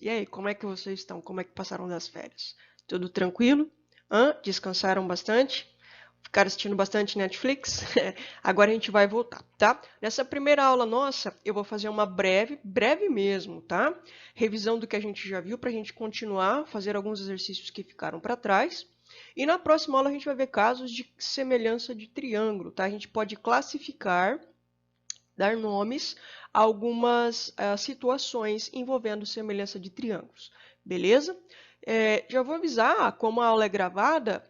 E aí, como é que vocês estão? Como é que passaram das férias? Tudo tranquilo? Descansaram bastante? Ficaram assistindo bastante Netflix? Agora a gente vai voltar, tá? Nessa primeira aula nossa, eu vou fazer uma breve mesmo, tá? Revisão do que a gente já viu para a gente continuar, fazer alguns exercícios que ficaram para trás. E na próxima aula a gente vai ver casos de semelhança de triângulo, tá? A gente pode classificar, dar nomes a algumas situações envolvendo semelhança de triângulos, beleza? Já vou avisar, como a aula é gravada,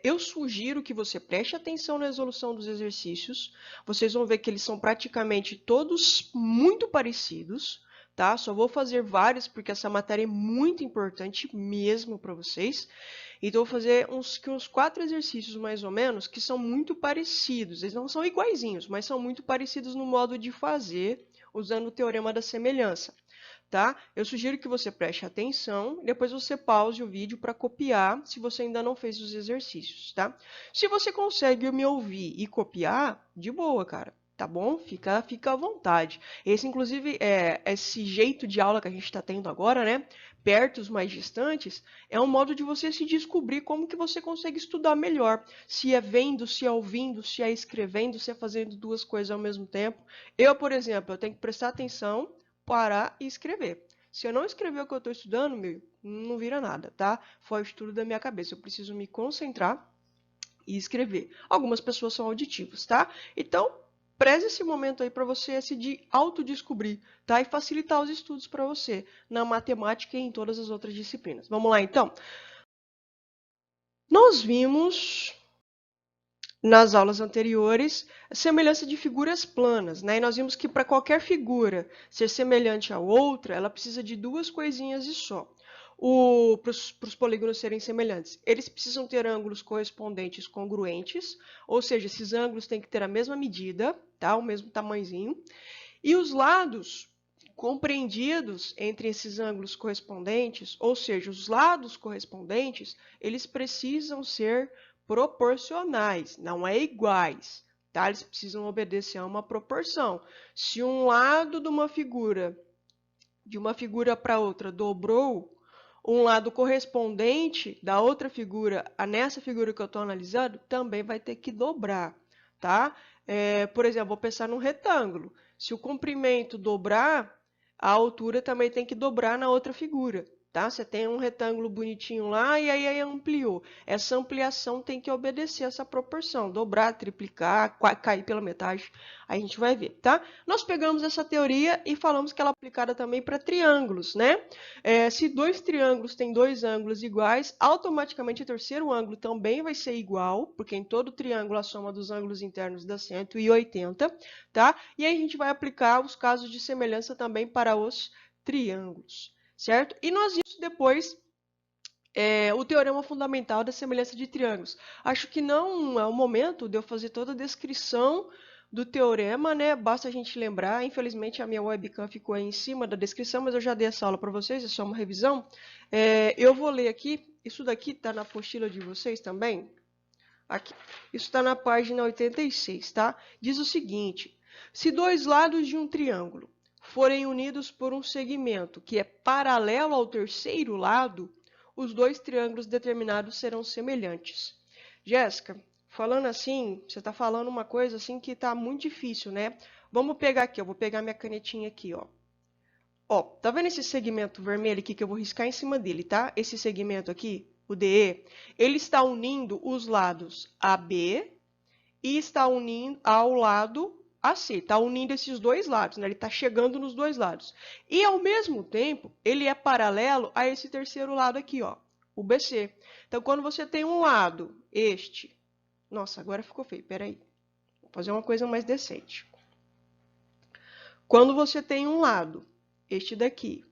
eu sugiro que você preste atenção na resolução dos exercícios. Vocês vão ver que eles são praticamente todos muito parecidos, tá? Só vou fazer vários porque essa matéria é muito importante mesmo para vocês. Então, eu vou fazer uns 4 exercícios, mais ou menos, que são muito parecidos. Eles não são iguaizinhos, mas são muito parecidos no modo de fazer, usando o teorema da semelhança, tá? Eu sugiro que você preste atenção, depois você pause o vídeo para copiar, se você ainda não fez os exercícios, tá? Se você consegue me ouvir e copiar, de boa, cara. Tá bom? Fica à vontade. Esse, inclusive, esse jeito de aula que a gente está tendo agora, né? Perto os mais distantes, é um modo de você se descobrir como que você consegue estudar melhor. Se é vendo, se é ouvindo, se é escrevendo, se é fazendo duas coisas ao mesmo tempo. Eu, por exemplo, eu tenho que prestar atenção, parar e escrever. Se eu não escrever o que eu estou estudando, meu, não vira nada, tá? Foi o estudo da minha cabeça. Eu preciso me concentrar e escrever. Algumas pessoas são auditivas, tá? Então, preze esse momento aí para você se autodescobrir, tá? E facilitar os estudos para você na matemática e em todas as outras disciplinas. Vamos lá, então. Nós vimos nas aulas anteriores a semelhança de figuras planas, né? E nós vimos que para qualquer figura ser semelhante a outra, ela precisa de duas coisinhas e só. Para os polígonos serem semelhantes, eles precisam ter ângulos correspondentes congruentes, ou seja, esses ângulos têm que ter a mesma medida, tá? O mesmo tamanhozinho. E os lados compreendidos entre esses ângulos correspondentes, ou seja, os lados correspondentes, eles precisam ser proporcionais, não é iguais, tá? Eles precisam obedecer a uma proporção. Se um lado de uma figura para outra dobrou, um lado correspondente da outra figura a nessa figura que eu estou analisando também vai ter que dobrar, tá? Por exemplo, vou pensar num retângulo. Se o comprimento dobrar, a altura também tem que dobrar na outra figura, tá? Você tem um retângulo bonitinho lá e aí ampliou. Essa ampliação tem que obedecer essa proporção, dobrar, triplicar, cair pela metade. A gente vai ver, tá? Nós pegamos essa teoria e falamos que ela é aplicada também para triângulos, né? Se dois triângulos têm dois ângulos iguais, automaticamente o terceiro ângulo também vai ser igual, porque em todo triângulo a soma dos ângulos internos dá 180, tá? E aí a gente vai aplicar os casos de semelhança também para os triângulos, certo? E nós vimos depois o teorema fundamental da semelhança de triângulos. Acho que não é o momento de eu fazer toda a descrição do teorema, né? Basta a gente lembrar. Infelizmente, a minha webcam ficou aí em cima da descrição, mas eu já dei essa aula para vocês, é só uma revisão. Eu vou ler aqui. Isso daqui está na apostila de vocês também. Aqui. Isso está na página 86, tá? Diz o seguinte: se dois lados de um triângulo forem unidos por um segmento que é paralelo ao terceiro lado, os dois triângulos determinados serão semelhantes. Jéssica, falando assim, você está falando uma coisa assim que está muito difícil, né? Vamos pegar aqui, eu vou pegar minha canetinha aqui, ó. Ó, tá vendo esse segmento vermelho aqui que eu vou riscar em cima dele, tá? Esse segmento aqui, o DE, ele está unindo os lados AB e está unindo ao lado AC. Está unindo esses dois lados, né? Ele está chegando nos dois lados. E, ao mesmo tempo, ele é paralelo a esse terceiro lado aqui, ó, o BC. Então, quando você tem um lado, este... Nossa, agora ficou feio, peraí. Vou fazer uma coisa mais decente. Quando você tem um lado, este daqui,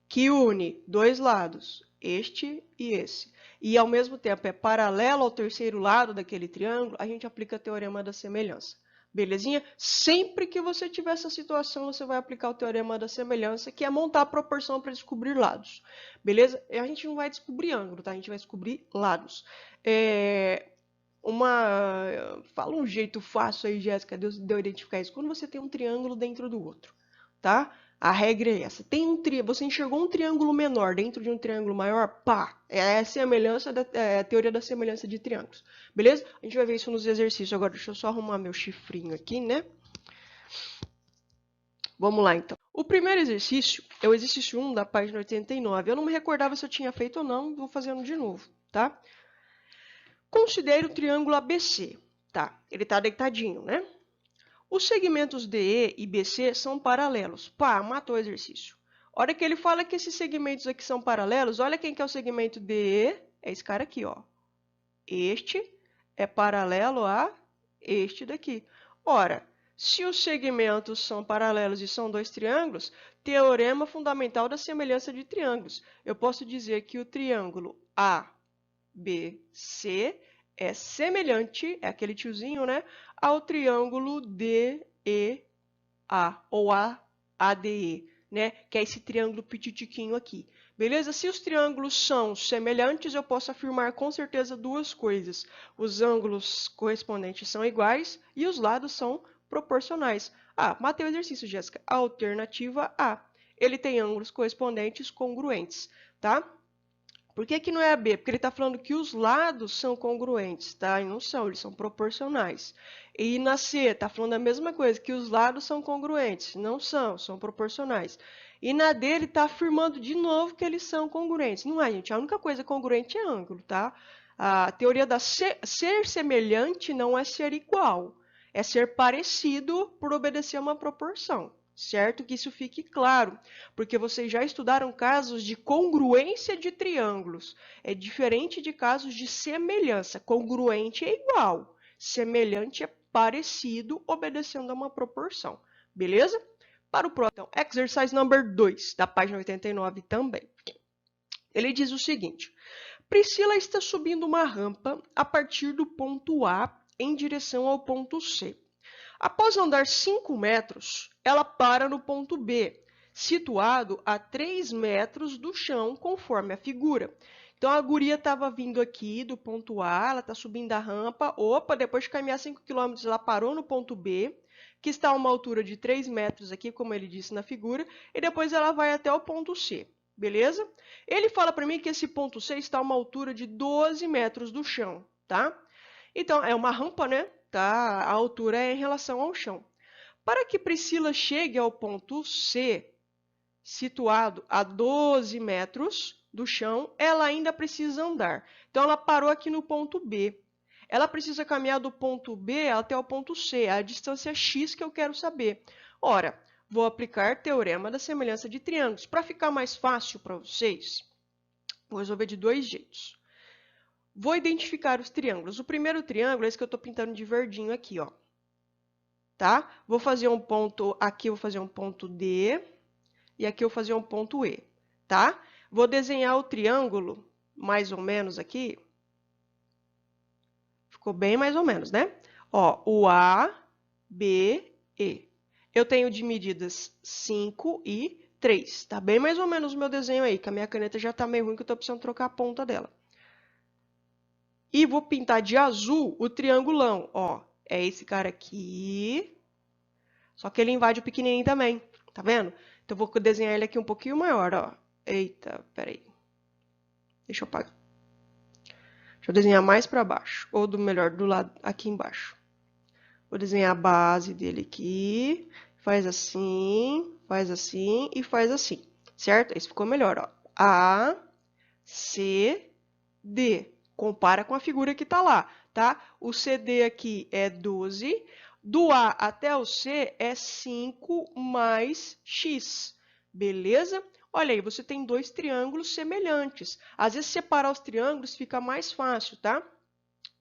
que une dois lados, este e esse, e ao mesmo tempo é paralelo ao terceiro lado daquele triângulo, a gente aplica o teorema da semelhança. Belezinha? Sempre que você tiver essa situação, você vai aplicar o teorema da semelhança, que é montar a proporção para descobrir lados. Beleza? E a gente não vai descobrir ângulo, tá? A gente vai descobrir lados. Fala um jeito fácil aí, Jéssica, de eu identificar isso. Quando você tem um triângulo dentro do outro, tá? A regra é essa. Você enxergou um triângulo menor dentro de um triângulo maior? Pá! É a semelhança a teoria da semelhança de triângulos. Beleza? A gente vai ver isso nos exercícios. Agora, deixa eu só arrumar meu chifrinho aqui, né? Vamos lá, então. O primeiro exercício é o exercício 1 da página 89. Eu não me recordava se eu tinha feito ou não, vou fazendo de novo, tá? Considere o triângulo ABC, tá? Ele tá deitadinho, né? Os segmentos DE e BC são paralelos. Pá, matou o exercício. A hora que ele fala que esses segmentos aqui são paralelos, olha quem que é o segmento DE, é esse cara aqui, ó. Este é paralelo a este daqui. Ora, se os segmentos são paralelos e são dois triângulos, teorema fundamental da semelhança de triângulos. Eu posso dizer que o triângulo ABC é semelhante, é aquele tiozinho, né, ao triângulo DEA, ou ADE, né, que é esse triângulo pititiquinho aqui. Beleza? Se os triângulos são semelhantes, eu posso afirmar com certeza duas coisas. Os ângulos correspondentes são iguais e os lados são proporcionais. Ah, matei o exercício, Jéssica. Alternativa A. Ele tem ângulos correspondentes congruentes, tá? Por que que não é a B? Porque ele está falando que os lados são congruentes, tá? E não são, eles são proporcionais. E na C, está falando a mesma coisa, que os lados são congruentes. Não são, são proporcionais. E na D, ele está afirmando de novo que eles são congruentes. Não é, gente? A única coisa congruente é ângulo, tá? A teoria da ser semelhante não é ser igual. É ser parecido por obedecer a uma proporção. Certo? Que isso fique claro, porque vocês já estudaram casos de congruência de triângulos. É diferente de casos de semelhança. Congruente é igual, semelhante é parecido, obedecendo a uma proporção. Beleza? Para o próximo, exercise number 2, da página 89 também. Ele diz o seguinte: Priscila está subindo uma rampa a partir do ponto A em direção ao ponto C. Após andar 5 metros, ela para no ponto B, situado a 3 metros do chão, conforme a figura. Então, a guria estava vindo aqui do ponto A, ela está subindo a rampa. Opa, depois de caminhar 5 km, ela parou no ponto B, que está a uma altura de 3 metros aqui, como ele disse na figura, e depois ela vai até o ponto C. Beleza? Ele fala para mim que esse ponto C está a uma altura de 12 metros do chão, tá? Então, é uma rampa, né? Tá? A altura é em relação ao chão. Para que Priscila chegue ao ponto C, situado a 12 metros do chão, ela ainda precisa andar. Então, ela parou aqui no ponto B. Ela precisa caminhar do ponto B até o ponto C, a distância x que eu quero saber. Ora, vou aplicar teorema da semelhança de triângulos. Para ficar mais fácil para vocês, vou resolver de dois jeitos. Vou identificar os triângulos. O primeiro triângulo é esse que eu estou pintando de verdinho aqui, ó. Tá? Vou fazer um ponto, aqui eu vou fazer um ponto D, e aqui eu vou fazer um ponto E, tá? Vou desenhar o triângulo, mais ou menos aqui. Ficou bem mais ou menos, né? Ó, o A, B, E. Eu tenho de medidas 5 e 3. Tá bem mais ou menos o meu desenho aí, que a minha caneta já tá meio ruim, que eu tô precisando trocar a ponta dela. E vou pintar de azul o triangulão, ó. É esse cara aqui. Só que ele invade o pequenininho também, tá vendo? Então, vou desenhar ele aqui um pouquinho maior, ó. Eita, peraí. Deixa eu apagar. Deixa eu desenhar mais para baixo. Ou, melhor, do lado aqui embaixo. Vou desenhar a base dele aqui. Faz assim e faz assim. Certo? Esse ficou melhor, ó. A, C, D. Compara com a figura que está lá, tá? O CD aqui é 12. Do A até o C é 5 mais X. Beleza? Olha aí, você tem dois triângulos semelhantes. Às vezes, separar os triângulos fica mais fácil, tá?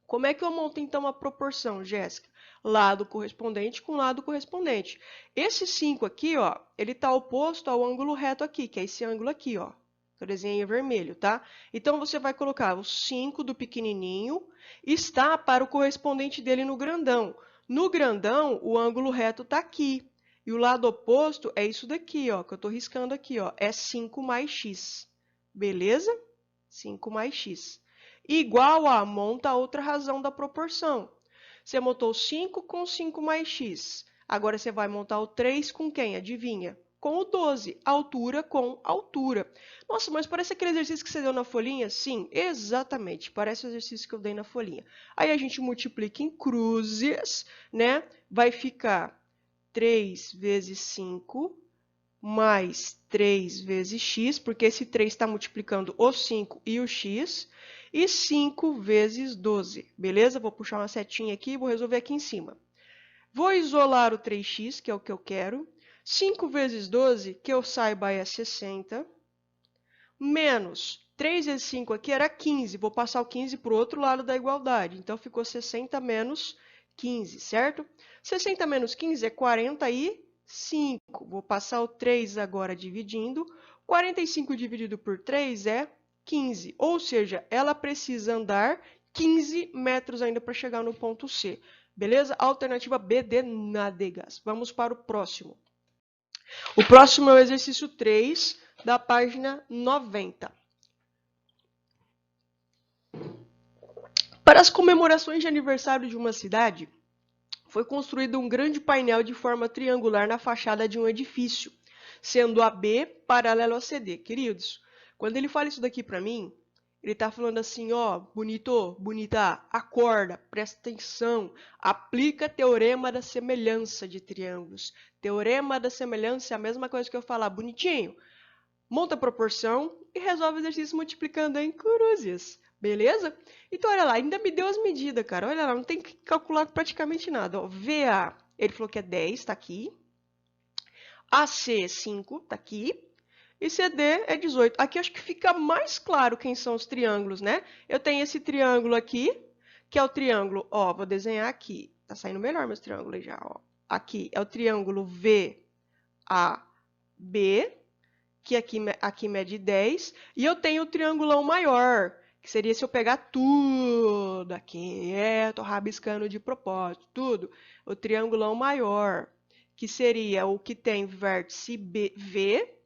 Como é que eu monto, então, a proporção, Jéssica? Lado correspondente com lado correspondente. Esse 5 aqui, ó, ele está oposto ao ângulo reto aqui, que é esse ângulo aqui, ó. Eu desenhei em vermelho, tá? Então, você vai colocar o 5 do pequenininho está para o correspondente dele no grandão. No grandão, o ângulo reto está aqui. E o lado oposto é isso daqui, ó, que eu estou riscando aqui, ó. É 5 mais x. Beleza? 5 mais x. Igual a, monta a outra razão da proporção. Você montou 5 com 5 mais x. Agora, você vai montar o 3 com quem? Adivinha? com o 12, altura com altura. Nossa, mas parece aquele exercício que você deu na folhinha? Sim, exatamente, parece o exercício que eu dei na folhinha. Aí a gente multiplica em cruzes, né? Vai ficar 3 vezes 5 mais 3 vezes x, porque esse 3 está multiplicando o 5 e o x, e 5 vezes 12, beleza? Vou puxar uma setinha aqui e vou resolver aqui em cima. Vou isolar o 3x, que é o que eu quero. 5 vezes 12, que eu saiba, é 60, menos 3 vezes 5 aqui era 15, vou passar o 15 para o outro lado da igualdade, então ficou 60 menos 15, certo? 60 menos 15 é 45, vou passar o 3 agora dividindo, 45 dividido por 3 é 15, ou seja, ela precisa andar 15 metros ainda para chegar no ponto C, beleza? Alternativa B de nádegas. Vamos para o próximo. O próximo é o exercício 3, da página 90. Para as comemorações de aniversário de uma cidade, foi construído um grande painel de forma triangular na fachada de um edifício, sendo AB paralelo a CD. Queridos, quando ele fala isso daqui para mim, ele está falando assim, ó, bonito, bonita, acorda, presta atenção, aplica teorema da semelhança de triângulos. Teorema da semelhança é a mesma coisa que eu falar, bonitinho, monta a proporção e resolve o exercício multiplicando em cruzes. Beleza? Então, olha lá, ainda me deu as medidas, cara. Olha lá, não tem que calcular praticamente nada. Ó, VA, ele falou que é 10, tá aqui. AC, 5, tá aqui. E CD é 18. Aqui acho que fica mais claro quem são os triângulos, né? Eu tenho esse triângulo aqui, que é o triângulo, ó, vou desenhar aqui. Tá saindo melhor meus triângulos já, ó. Aqui é o triângulo VAB, que aqui mede 10, e eu tenho o triangulão maior, que seria se eu pegar tudo aqui, tô rabiscando de propósito, tudo, o triangulão maior, que seria o que tem vértice V,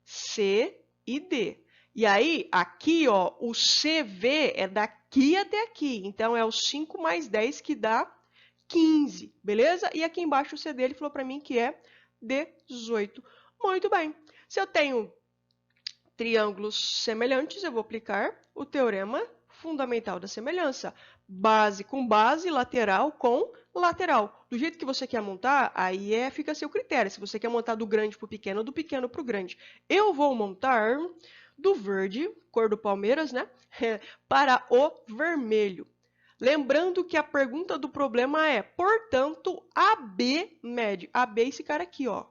C e D. E aí, aqui, ó, o CV é daqui até aqui, então é o 5 mais 10 que dá 15, beleza? E aqui embaixo o CD, ele falou para mim que é 18. Muito bem. Se eu tenho triângulos semelhantes, eu vou aplicar o teorema fundamental da semelhança. Base com base, lateral com lateral. Do jeito que você quer montar, aí fica a seu critério. Se você quer montar do grande para o pequeno, do pequeno para o grande. Eu vou montar do verde, cor do Palmeiras, né? Para o vermelho. Lembrando que a pergunta do problema é, portanto, AB mede. AB é esse cara aqui, ó.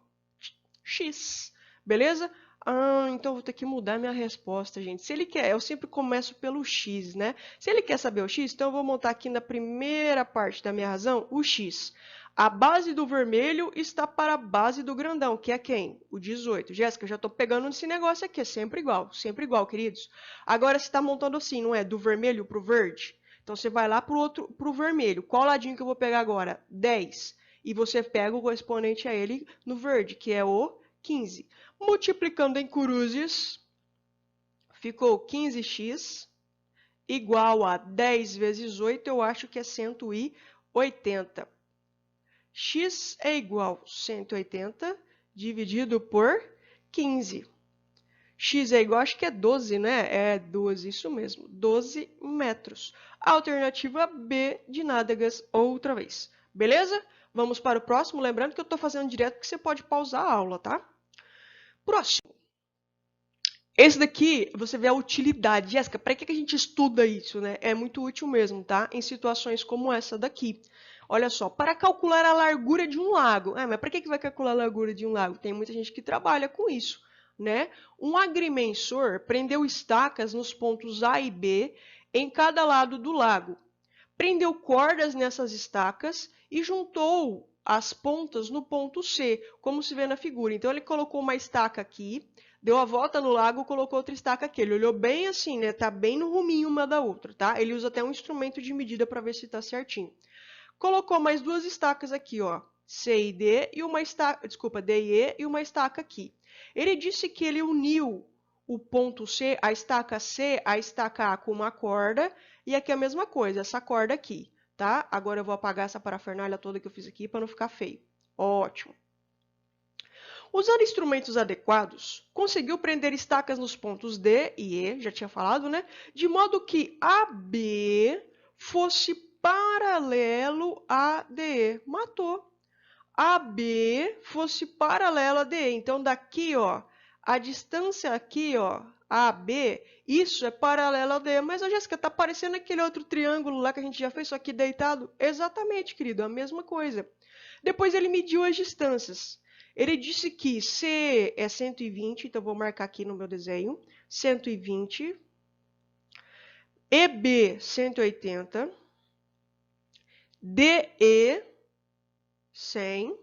X. Beleza? Ah, então eu vou ter que mudar minha resposta, gente. Se ele quer, eu sempre começo pelo X, né? Se ele quer saber o X, então eu vou montar aqui na primeira parte da minha razão o X. A base do vermelho está para a base do grandão, que é quem? O 18. Jéssica, eu já estou pegando esse negócio aqui, é sempre igual, queridos. Agora você está montando assim, não é? Do vermelho para o verde. Então você vai lá para o vermelho. Qual ladinho que eu vou pegar agora? 10. E você pega o correspondente a ele no verde, que é o 15. Multiplicando em cruzes, ficou 15x igual a 10 vezes 8, eu acho que é 180. X é igual a 180 dividido por 15. X é igual, acho que é 12, né? É 12, isso mesmo, 12 metros. Alternativa B de nádegas outra vez. Beleza? Vamos para o próximo. Lembrando que eu estou fazendo direto porque você pode pausar a aula, tá? Próximo. Esse daqui, você vê a utilidade. Jéssica, para que a gente estuda isso, né? É muito útil mesmo, tá? Em situações como essa daqui. Olha só, para calcular a largura de um lago. Mas para que vai calcular a largura de um lago? Tem muita gente que trabalha com isso, né? Um agrimensor prendeu estacas nos pontos A e B em cada lado do lago. Prendeu cordas nessas estacas e juntou as pontas no ponto C, como se vê na figura. Então, ele colocou uma estaca aqui, deu a volta no lago, colocou outra estaca aqui. Ele olhou bem assim, né? Tá bem no ruminho uma da outra, tá? Ele usa até um instrumento de medida para ver se tá certinho. Colocou mais duas estacas aqui, ó, C e D, e uma estaca, desculpa, D e E, e uma estaca aqui. Ele disse que ele uniu o ponto C, a estaca A com uma corda, e aqui a mesma coisa, essa corda aqui, tá? Agora eu vou apagar essa parafernália toda que eu fiz aqui para não ficar feio. Ótimo. Usando instrumentos adequados, conseguiu prender estacas nos pontos D e E, já tinha falado, né? De modo que AB fosse paralelo a DE. Matou. AB fosse paralelo a DE. Então, daqui, ó, a distância aqui, ó, AB, isso é paralelo a DE. Mas, Jéssica, tá parecendo aquele outro triângulo lá que a gente já fez, só que deitado? Exatamente, querido, a mesma coisa. Depois ele mediu as distâncias. Ele disse que C é 120, então vou marcar aqui no meu desenho, 120, EB 180, DE 100.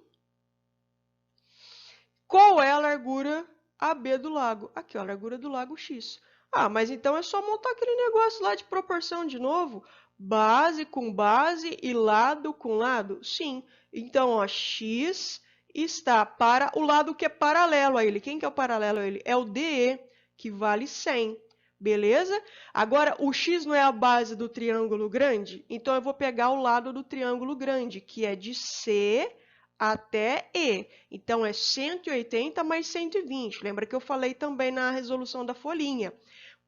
Qual é a largura AB do lago? Aqui, ó, a largura do lago X. Ah, mas então é só montar aquele negócio lá de proporção de novo? Base com base e lado com lado? Sim. Então, ó, X está para o lado que é paralelo a ele. Quem que é o paralelo a ele? É o DE, que vale 100. Beleza? Agora, o X não é a base do triângulo grande? Então, eu vou pegar o lado do triângulo grande, que é de C até E. Então, é 180 mais 120. Lembra que eu falei também na resolução da folhinha.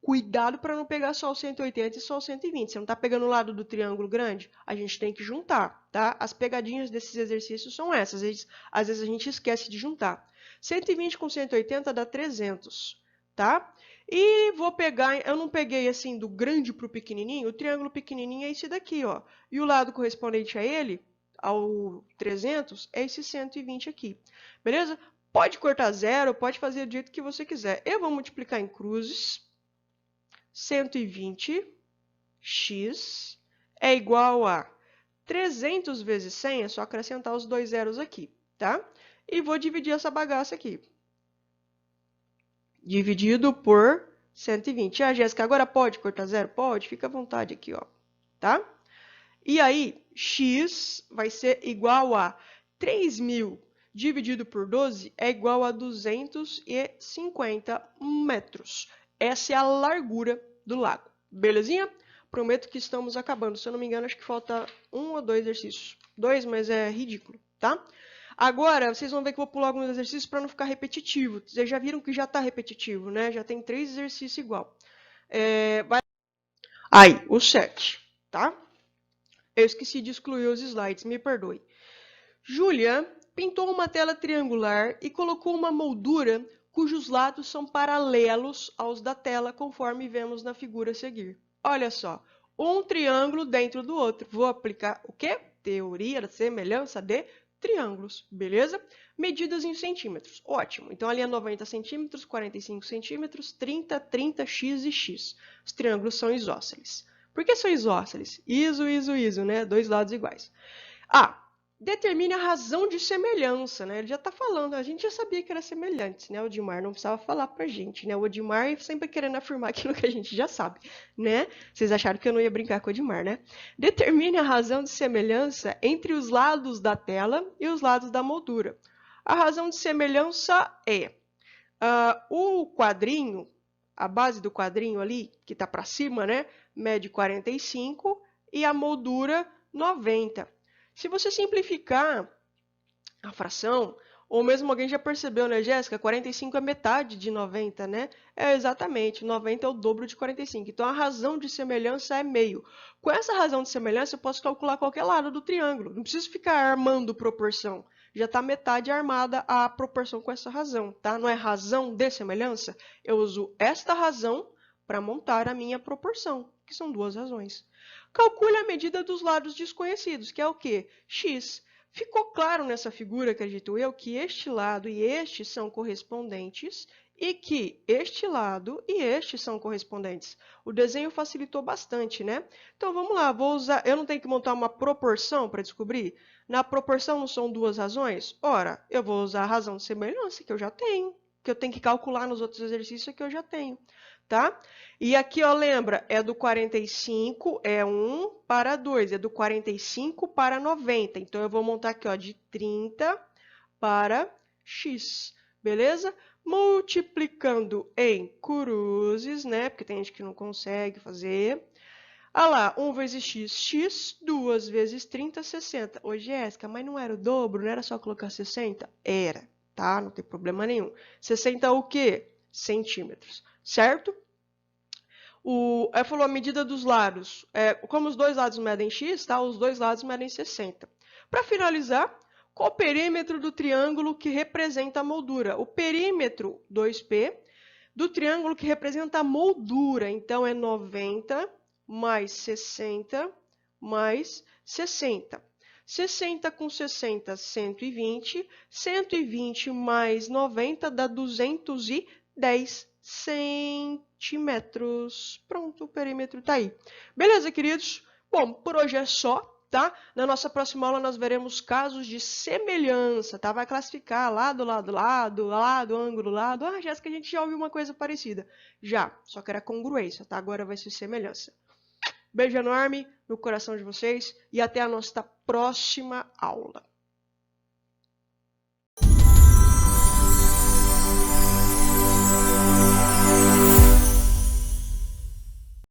Cuidado para não pegar só o 180 e só o 120. Você não está pegando o lado do triângulo grande? A gente tem que juntar, tá? As pegadinhas desses exercícios são essas. Às vezes a gente esquece de juntar. 120 com 180 dá 300, tá? E vou pegar, eu não peguei assim do grande para o pequenininho, o triângulo pequenininho é esse daqui, ó. E o lado correspondente a ele, ao 300, é esse 120 aqui, beleza? Pode cortar zero, pode fazer do jeito que você quiser. Eu vou multiplicar em cruzes. 120x é igual a 300 vezes 100, é só acrescentar os dois zeros aqui, tá? E vou dividir essa bagaça aqui. Dividido por 120. Ah, Jéssica, agora pode cortar zero? Pode, fica à vontade aqui, ó, tá? E aí, x vai ser igual a 3.000 dividido por 12 é igual a 250 metros. Essa é a largura do lago. Belezinha? Prometo que estamos acabando. Se eu não me engano, acho que falta um ou dois exercícios. Dois, mas é ridículo, tá? Agora, vocês vão ver que eu vou pular alguns exercícios para não ficar repetitivo. Vocês já viram que já está repetitivo, né? Já tem 3 exercícios igual. Aí, o 7, tá? Eu esqueci de excluir os slides, me perdoe. Júlia pintou uma tela triangular e colocou uma moldura cujos lados são paralelos aos da tela, conforme vemos na figura a seguir. Olha só, um triângulo dentro do outro. Vou aplicar o quê? Teoria da semelhança de triângulos, beleza? Medidas em centímetros. Ótimo. Então, ali é 90 centímetros, 45 centímetros, 30, 30, x e x. Os triângulos são isósceles. Por que são isósceles? Iso, né? Dois lados iguais. Determine a razão de semelhança, né? Ele já está falando, a gente já sabia que era semelhante, né? O Odmar não precisava falar pra gente, né? O Odmar sempre querendo afirmar aquilo que a gente já sabe, né? Vocês acharam que eu não ia brincar com o Odmar, né? Determine a razão de semelhança entre os lados da tela e os lados da moldura. A razão de semelhança é o quadrinho, a base do quadrinho ali, que está para cima, né? Mede 45 e a moldura 90. Se você simplificar a fração, ou mesmo alguém já percebeu, né, Jéssica? 45 é metade de 90, né? É exatamente, 90 é o dobro de 45. Então, a razão de semelhança é meio. Com essa razão de semelhança, eu posso calcular qualquer lado do triângulo. Não preciso ficar armando proporção. Já está metade armada a proporção com essa razão, tá? Não é razão de semelhança? Eu uso esta razão para montar a minha proporção, que são duas razões. Calcule a medida dos lados desconhecidos, que é o quê? X. Ficou claro nessa figura, acredito eu, que este lado e este são correspondentes e que este lado e este são correspondentes. O desenho facilitou bastante, né? Então, vamos lá, eu não tenho que montar uma proporção para descobrir? Na proporção não são duas razões? Ora, eu vou usar a razão de semelhança, que eu já tenho, que eu tenho que calcular nos outros exercícios que eu já tenho. Tá? E aqui, ó, lembra, é do 45, é 1 para 2, é do 45 para 90. Então, eu vou montar aqui, ó, de 30 para x, beleza? Multiplicando em cruzes, né? Porque tem gente que não consegue fazer. Ah lá, 1 vezes x, x, 2 vezes 30, 60. Ô, Jéssica, mas não era o dobro, não era só colocar 60? Era. tá? Não tem problema nenhum. 60 o quê? Centímetros, certo? Ela falou a medida dos lados. Como os dois lados medem x, tá? Os dois lados medem 60. Para finalizar, qual o perímetro do triângulo que representa a moldura? O perímetro, 2P, do triângulo que representa a moldura. Então, é 90 mais 60 mais 60. 60 com 60, 120. 120 mais 90 dá 210 centímetros. Pronto, o perímetro tá aí. Beleza, queridos? Bom, por hoje é só, tá? Na nossa próxima aula nós veremos casos de semelhança, tá? Vai classificar lado, ângulo, lado. Ah, Jéssica, a gente já ouviu uma coisa parecida. Já, só que era congruência, tá? Agora vai ser semelhança. Beijo enorme no coração de vocês e até a nossa próxima aula.